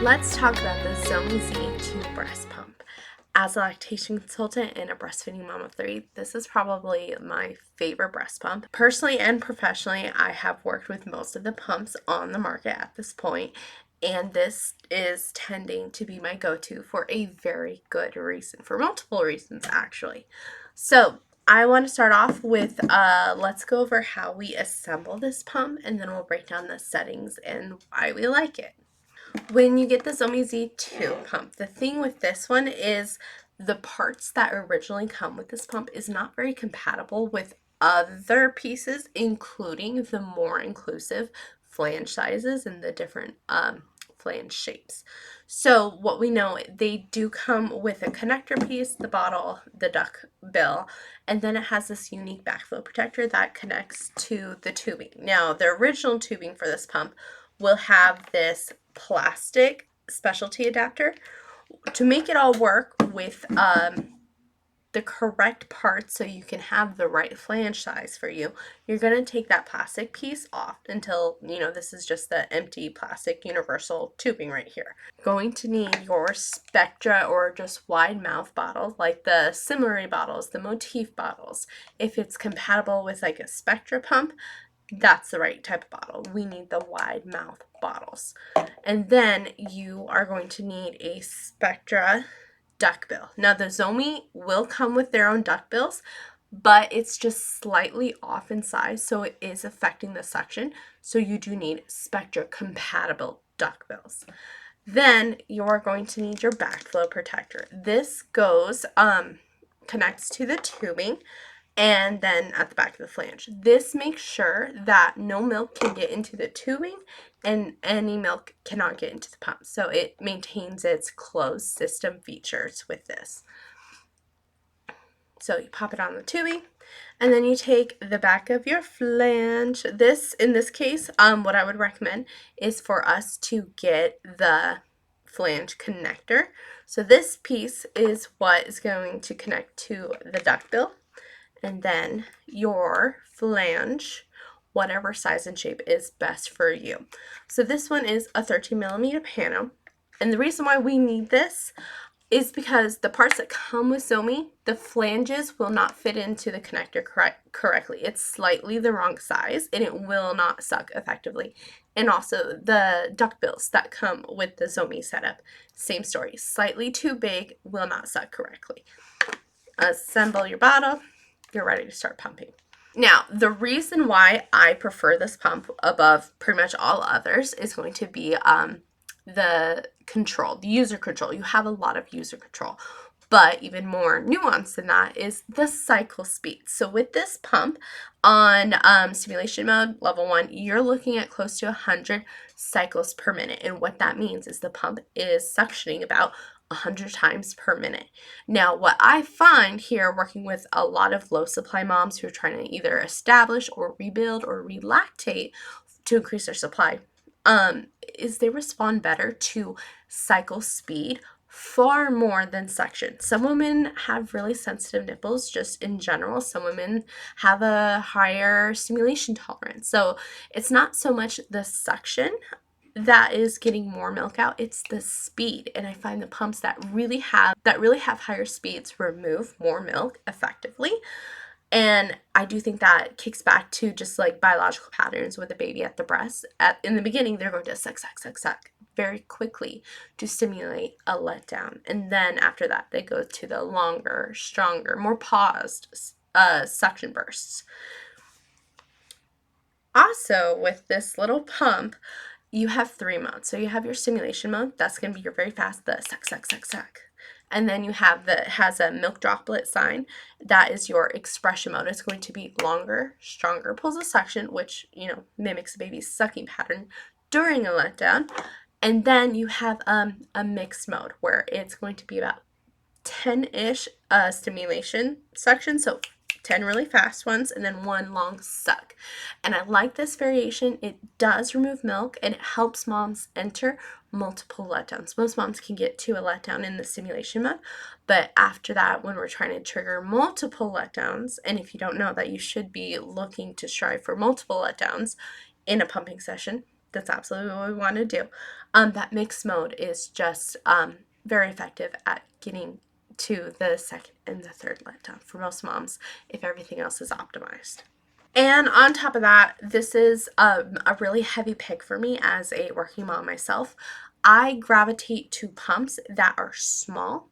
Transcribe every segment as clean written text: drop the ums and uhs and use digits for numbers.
Let's talk about the Zomee Z2 breast pump. As a lactation consultant and a breastfeeding mom of 3, this is probably my favorite breast pump. Personally and professionally, I have worked with most of the pumps on the market at this point, and this is tending to be my go-to for a very good reason, for multiple reasons actually. So I want to start off with let's go over how we assemble this pump, and then we'll break down the settings and why we like it. When you get the Zomee Z2 pump, the thing with this one is the parts that originally come with this pump is not very compatible with other pieces, including the more inclusive flange sizes and the different flange shapes. So what we know, they do come with a connector piece, the bottle, the duck bill, and then it has this unique backflow protector that connects to the tubing. Now, the original tubing for this pump will have this plastic specialty adapter. To make it all work with the correct parts so you can have the right flange size for you, you're going to take that plastic piece off until, this is just the empty plastic universal tubing right here. Going to need your Spectra or just wide mouth bottles, like the Similary bottles, the Motif bottles. If it's compatible with like a Spectra pump, that's the right type of bottle. We need the wide mouth bottles. And then you are going to need a Spectra duck bill. Now the Zomee will come with their own duck bills, but it's just slightly off in size, so it is affecting the suction. So you do need Spectra compatible duck bills. Then you're going to need your backflow protector. This goes, connects to the tubing and then at the back of the flange. This makes sure that no milk can get into the tubing and any milk cannot get into the pump. So it maintains its closed system features with this. So you pop it on the tubing, and then you take the back of your flange. This, in this case, what I would recommend is for us to get the flange connector. So this piece is what is going to connect to the duck bill, and then your flange, whatever size and shape is best for you. So this one is a 13mm pano, and the reason why we need this is because the parts that come with Zomee, the flanges will not fit into the connector correctly. It's slightly the wrong size and it will not suck effectively. And also the duck bills that come with the Zomee setup, same story. Slightly too big, will not suck correctly. Assemble your bottle. You're ready to start pumping. Now, the reason why I prefer this pump above pretty much all others is going to be the control, the user control. You have a lot of user control, but even more nuanced than that is the cycle speed. So with this pump on stimulation mode, level 1, you're looking at close to 100 cycles per minute. And what that means is the pump is suctioning about 100 times per minute. Now, what I find here working with a lot of low supply moms who are trying to either establish or rebuild or relactate to increase their supply, is they respond better to cycle speed far more than suction. Some women have really sensitive nipples just in general. Some women have a higher stimulation tolerance. So it's not so much the suction that is getting more milk out, it's the speed. And I find the pumps that really have higher speeds remove more milk effectively. And I do think that kicks back to just like biological patterns with a baby at the breast. In the beginning, they're going to suck very quickly to stimulate a letdown. And then after that, they go to the longer, stronger, more paused suction bursts. Also, with this little pump, you have 3 modes. So you have your stimulation mode. That's going to be your very fast, the suck. And then you have has a milk droplet sign. That is your expression mode. It's going to be longer, stronger pulls of suction, which, mimics the baby's sucking pattern during a letdown. And then you have a mixed mode where it's going to be about 10-ish stimulation suction. So 10 really fast ones and then 1 long suck. And I like this variation. It does remove milk and it helps moms enter multiple letdowns. Most moms can get to a letdown in the stimulation mode, but after that, when we're trying to trigger multiple letdowns, and if you don't know that you should be looking to strive for multiple letdowns in a pumping session, That's absolutely what we want to do. That mixed mode is just very effective at getting to the second and the third letdown for most moms if everything else is optimized. And on top of that, this is a really heavy pick for me as a working mom myself. I gravitate to pumps that are small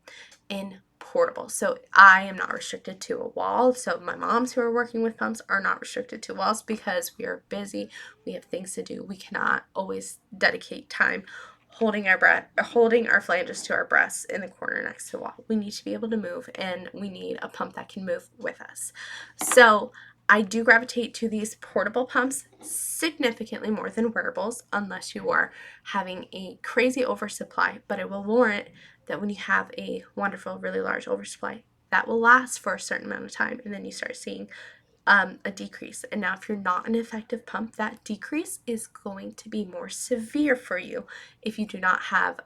and portable. So I am not restricted to a wall. So my moms who are working with pumps are not restricted to walls because we are busy. We have things to do. We cannot always dedicate time holding our flanges to our breasts in the corner next to the wall. We need to be able to move, and we need a pump that can move with us. So I do gravitate to these portable pumps significantly more than wearables, unless you are having a crazy oversupply, but it will warrant that when you have a wonderful, really large oversupply, that will last for a certain amount of time, and then you start seeing a decrease. And now if you're not an effective pump, that decrease is going to be more severe for you if you do not have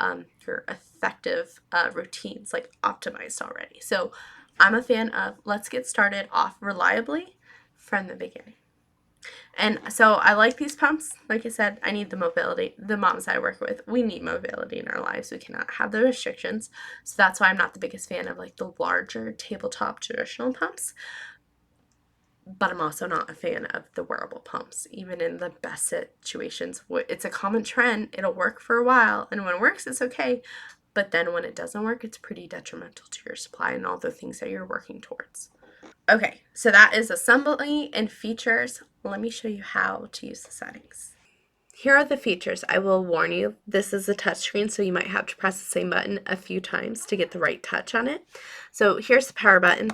your effective routines like optimized already. So I'm a fan of let's get started off reliably from the beginning. And so I like these pumps. Like I said, I need the mobility. The moms I work with, we need mobility in our lives. We cannot have the restrictions. So that's why I'm not the biggest fan of like the larger tabletop traditional pumps. But I'm also not a fan of the wearable pumps, even in the best situations. It's a common trend. It'll work for a while, and when it works, it's okay. But then when it doesn't work, it's pretty detrimental to your supply and all the things that you're working towards. Okay, so that is assembly and features. Let me show you how to use the settings. Here are the features. I will warn you, this is a touchscreen, so you might have to press the same button a few times to get the right touch on it. So here's the power button.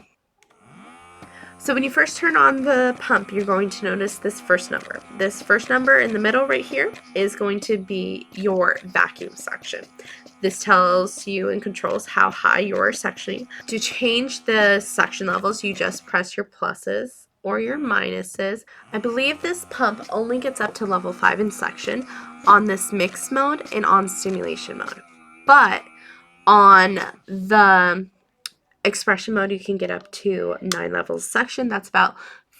So when you first turn on the pump, you're going to notice this first number. This first number in the middle right here is going to be your vacuum suction. This tells you and controls how high you're suctioning. To change the suction levels, you just press your pluses or your minuses. I believe this pump only gets up to level 5 in suction on this mix mode and on stimulation mode. But on the expression mode, you can get up to 9 levels of suction. That's about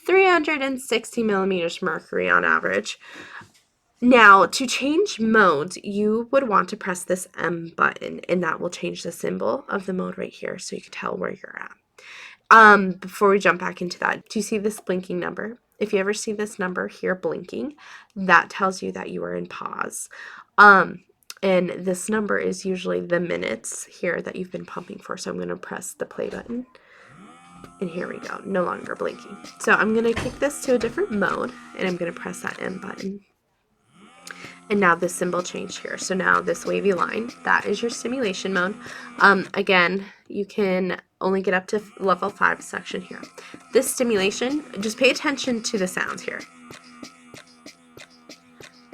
360 millimeters mercury on average. Now, to change modes, you would want to press this M button, and that will change the symbol of the mode right here so you can tell where you're at. Before we jump back into that, do you see this blinking number? If you ever see this number here blinking, that tells you that you are in pause. And this number is usually the minutes here that you've been pumping for. So I'm going to press the play button. And here we go, no longer blinking. So I'm going to kick this to a different mode, and I'm going to press that M button. And now this symbol changed here. So now this wavy line, that is your stimulation mode. Again, you can only get up to level 5 suction here. This stimulation, just pay attention to the sounds here.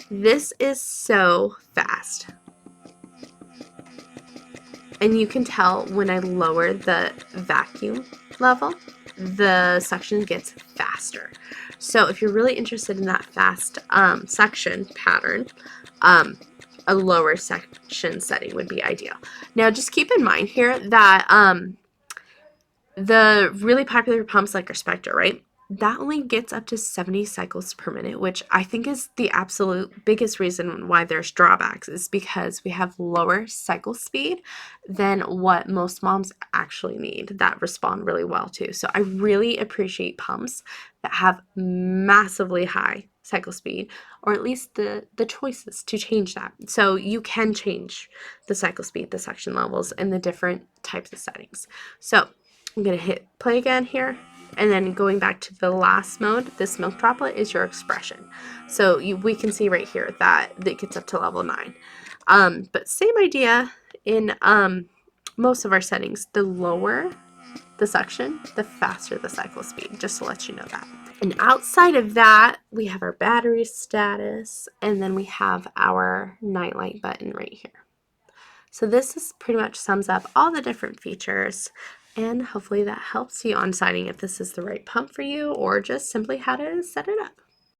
This is so fast. And you can tell when I lower the vacuum level, the suction gets faster. So if you're really interested in that fast suction pattern, a lower suction setting would be ideal. Now just keep in mind here that the really popular pumps like our Spectre, right? That only gets up to 70 cycles per minute, which I think is the absolute biggest reason why there's drawbacks, is because we have lower cycle speed than what most moms actually need that respond really well to. So I really appreciate pumps that have massively high cycle speed, or at least the choices to change that. So you can change the cycle speed, the suction levels, and the different types of settings. So I'm going to hit play again here. And then going back to the last mode, this milk droplet is your expression. So we can see right here that it gets up to level 9. But same idea in most of our settings. The lower the suction, the faster the cycle speed, just to let you know that. And outside of that, we have our battery status, and then we have our nightlight button right here. So this is pretty much sums up all the different features, and hopefully that helps you on deciding if this is the right pump for you or just simply how to set it up.